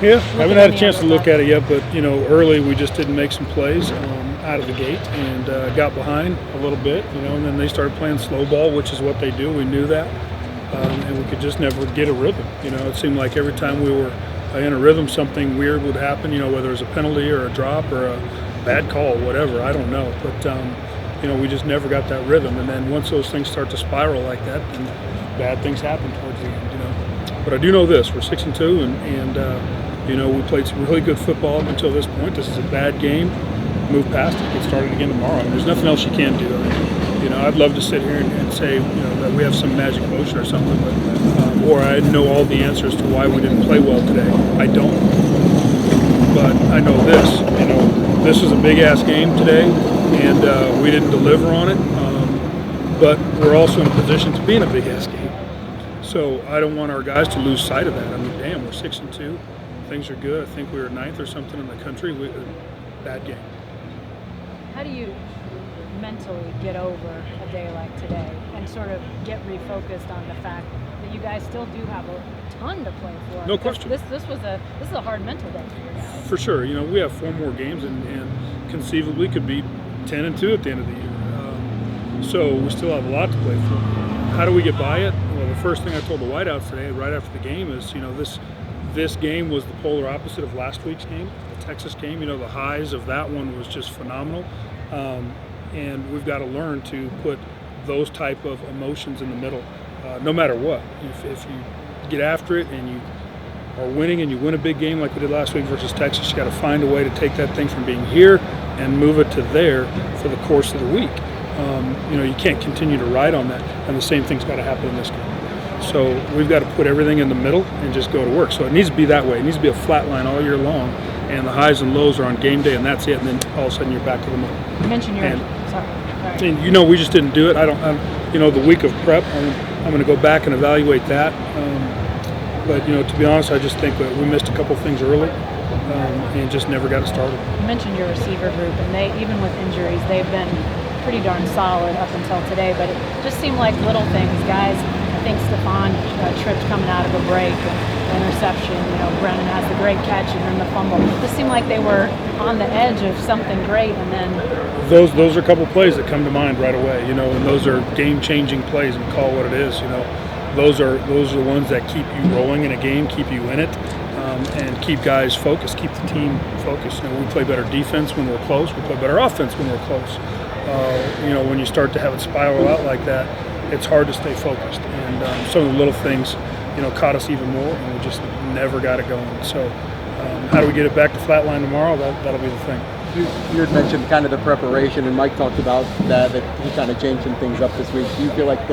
Yeah, I haven't had a chance to look at it yet, but early we just didn't make some plays out of the gate and got behind a little bit, and then they started playing slow ball, which is what they do. We knew that, and we could just never get a rhythm. It seemed like every time we were in a rhythm, something weird would happen. Whether it was a penalty or a drop or a bad call, whatever, I don't know, but we just never got that rhythm. And then once those things start to spiral like that, then bad things happen towards the end. But I do know this: we're 6-2, and we played some really good football up until this point. This is a bad game. Move past it. Get started again tomorrow. I mean, there's nothing else you can do. I'd love to sit here and say that we have some magic potion or something, but or I know all the answers to why we didn't play well today. I don't. But I know this. This was a big ass game today, and we didn't deliver on it. But we're also in a position to be in a big ass game. So I don't want our guys to lose sight of that. I mean, damn, we're 6-2. Things are good. I think we were 9th or something in the country. Bad game. How do you mentally get over a day like today and sort of get refocused on the fact that you guys still do have a ton to play for? No question. This is a hard mental day for you guys. For sure. We have 4 more games and conceivably could be 10-2 at the end of the year. So we still have a lot to play for. How do we get by it? Well, the first thing I told the whiteouts today, right after the game, is this game was the polar opposite of last week's game, the Texas game. The highs of that one was just phenomenal, and we've got to learn to put those type of emotions in the middle, no matter what. If you get after it and you are winning and you win a big game like we did last week versus Texas, you got to find a way to take that thing from being here and move it to there for the course of the week. You can't continue to ride on that, and the same thing's got to happen in this game. So we've got to put everything in the middle and just go to work. So it needs to be that way. It needs to be a flat line all year long, and the highs and lows are on game day, and that's it. And then all of a sudden you're back to the middle. You mentioned your sorry. We just didn't do it. The week of prep, I'm going to go back and evaluate that. But to be honest, I just think that we missed a couple things early. And just never got it started. You mentioned your receiver group, and they, even with injuries, they've been pretty darn solid up until today, but it just seemed like little things. Guys, I think Stephon tripped coming out of a break, and interception, Brennan has the great catch and then the fumble. It just seemed like they were on the edge of something great, and then... Those are a couple plays that come to mind right away, and those are game-changing plays, and call what it is, Those are the ones that keep you rolling in a game, keep you in it. And keep guys focused, keep the team focused. We play better defense when we're close. We play better offense when we're close. When you start to have it spiral out like that, it's hard to stay focused. And some of the little things, caught us even more, and we just never got it going. So how do we get it back to flatline tomorrow? That'll be the thing. You had mentioned kind of the preparation, and Mike talked about that he kind of changed some things up this week. Do you feel like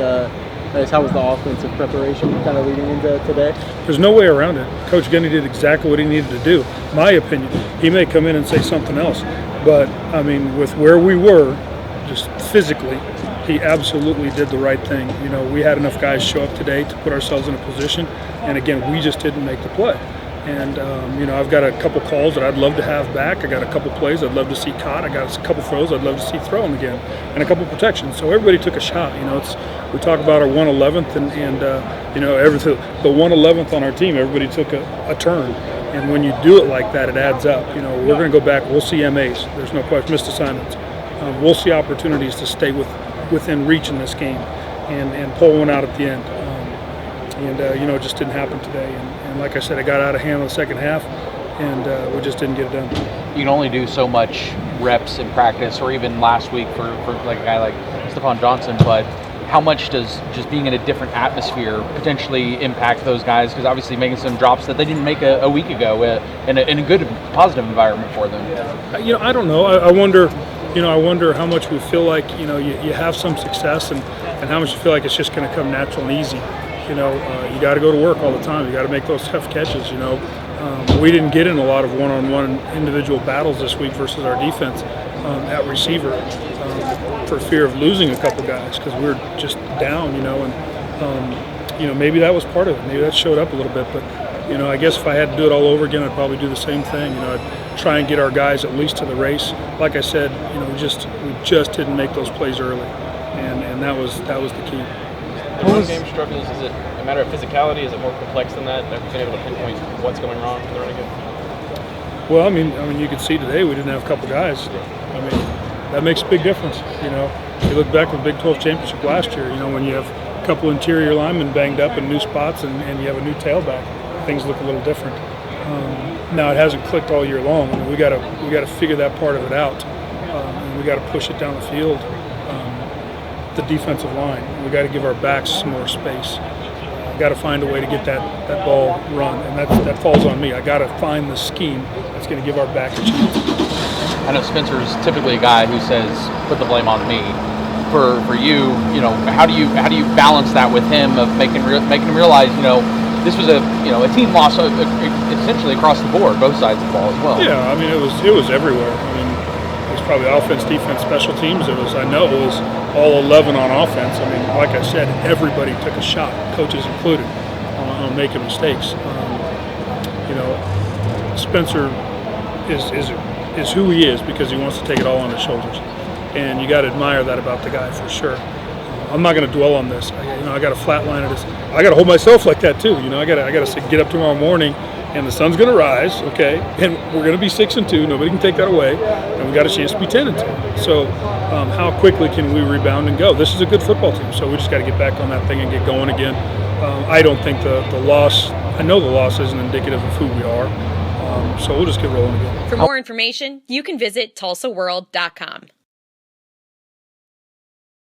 how was the offensive preparation kind of leading into today? There's no way around it. Coach Gundy did exactly what he needed to do. My opinion. He may come in and say something else, but with where we were, just physically, he absolutely did the right thing. We had enough guys show up today to put ourselves in a position, and again, we just didn't make the play. And I've got a couple calls that I'd love to have back. I got a couple plays I'd love to see caught. I got a couple throws I'd love to see thrown again, and a couple protections. So everybody took a shot. We talk about our 111th and everything. The 111th on our team, everybody took a turn. And when you do it like that, it adds up. We're going to go back. We'll see MAs. There's no question. Missed assignments. We'll see opportunities to stay within reach in this game and pull one out at the end. It just didn't happen today. And like I said, it got out of hand in the second half, and we just didn't get it done. You can only do so much reps in practice, or even last week for like a guy like Stephon Johnson, but how much does just being in a different atmosphere potentially impact those guys? Because obviously making some drops that they didn't make a week ago in a good, positive environment for them. I don't know. I wonder how much we feel like, you have some success and how much you feel like it's just going to come natural and easy. You got to go to work all the time. You got to make those tough catches. We didn't get in a lot of one-on-one individual battles this week versus our defense at receiver for fear of losing a couple guys because we were just down. And maybe that was part of it. Maybe that showed up a little bit. But I guess if I had to do it all over again, I'd probably do the same thing. I'd try and get our guys at least to the race. Like I said, we just didn't make those plays early, and that was the key. Those game struggles, is it a matter of physicality? Is it more complex than that? Have you been able to pinpoint what's going wrong for the running game? Well, I mean, you could see today we didn't have a couple guys. I mean, that makes a big difference. You know, you look back at the Big 12 championship last year. You know, when you have a couple interior linemen banged up in new spots and you have a new tailback, things look a little different. Now it hasn't clicked all year long. I mean, we got to figure that part of it out, and we got to push it down the field. The defensive line, we got to give our backs some more space. Got to find a way to get that ball run, and that falls on me. I got to find the scheme that's going to give our back a chance. I know Spencer's typically a guy who says, "Put the blame on me." For you, you know, how do you balance that with him of making him realize, you know, this was a team loss essentially across the board, both sides of the ball as well. Yeah, I mean it was everywhere. I mean it was probably offense, defense, special teams. It was all 11 on offense. I mean, like I said, everybody took a shot, coaches included, on making mistakes. You know, Spencer is who he is because he wants to take it all on his shoulders, and you got to admire that about the guy for sure. I'm not going to dwell on this. I got to flatline it. I got to hold myself like that too. You know, I got to say, get up tomorrow morning, and the sun's going to rise, okay? And we're going to be 6-2. Nobody can take that away, and we got a chance to be 10-2. So, how quickly can we rebound and go? This is a good football team, so we just got to get back on that thing and get going again. I don't think the loss. I know the loss isn't indicative of who we are. So we'll just get rolling again. For more information, you can visit TulsaWorld.com.